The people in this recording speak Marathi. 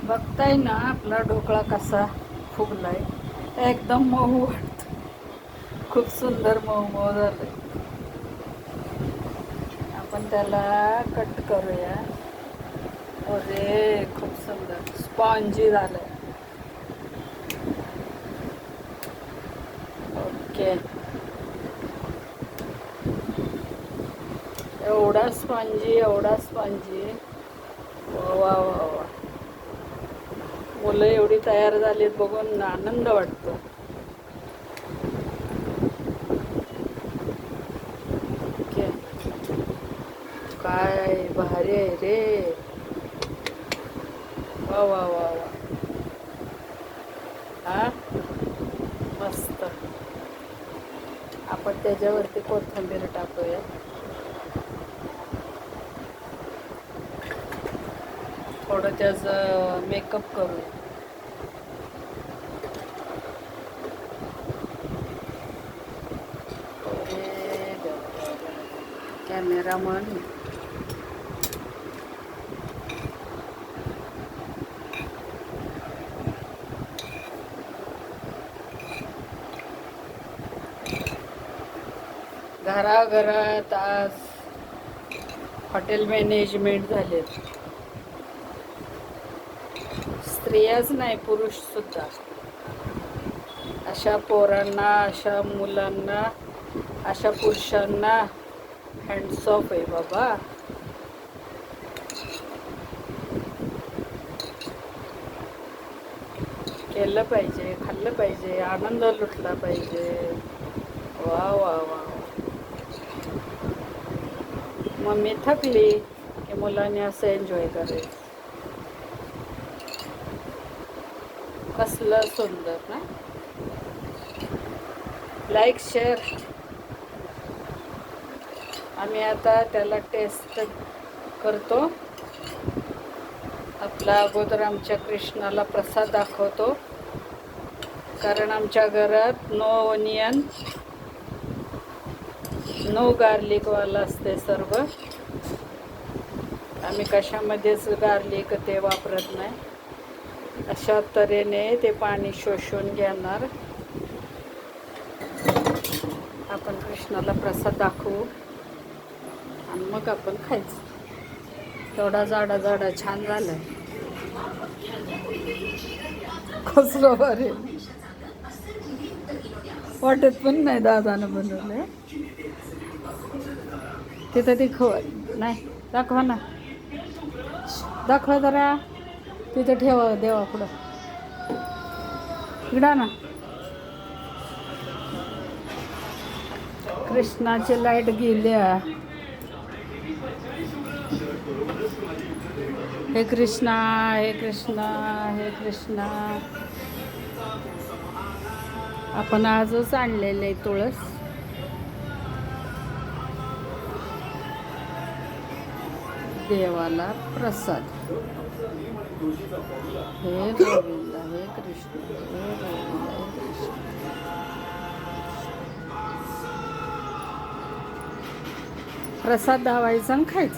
बघताय ना आपला ढोकळा कसा फुगलाय, एकदम मऊ वाटतो. खूप सुंदर मऊ मऊ झालंय. आपण त्याला कट करूया. अरे खूप सुंदर स्पॉन्जी झालंय. ओके, एवढा स्पॉन्जी, एवढा स्पॉन्जी. वा वा वा वा. मुलं एवढी तयार झालीत बघून आनंद वाटतो. ओके, काय भारी आहे रे. वा वा वा वा. हा, मस्त. आपण त्याच्यावरती कोथिंबीर टाकूया. थोडं त्याचं मेकअप करू. कॅमेरामन घराघरात आज हॉटेल मॅनेजमेंट झालेत. स्त्रियाच नाही, पुरुष सुद्धा. अशा पोरांना, अशा मुलांना, अशा पुरुषांना हँड्स ऑफ आहे बाबा. केलं पाहिजे, खाल्लं पाहिजे, आनंद लुटला पाहिजे. वा वा वा. मम्मी थकली की मुलांनी असं एन्जॉय करायचं. कसलं सुंदर ना. Like, share. आम्ही आता त्याला टेस्ट करतो. आपला अगोदर आमच्या कृष्णाला प्रसाद दाखवतो, कारण आमच्या घरात नो ओनियन, नो गार्लिकवाला असते सर्व. आम्ही कशामध्येच गार्लिक ते वापरत नाही. अशा तऱ्हेने ते पाणी शोषून घेणार. आपण कृष्णाला प्रसाद दाखवू आणि मग आपण खायचं. तेवढा जाडा जाडा छान झालाय. कसलं बरे वाटत पण नाही दादानं बनवलंय. तिथं दिखव नाही, दाखवा ना, दाखवा जरा. तिथं ठेवा देवा पुढं. इकडा ना. कृष्णाची लाईट गेल्या. हे कृष्णा, हे कृष्णा, हे कृष्णा. आपण आजच आणलेलं आहे तुळस. देवाला प्रसाद. हे गोविंद, हे कृष्ण, हे गोविंद, हे कृष्ण. प्रसाद धावायचा आणि खायचं.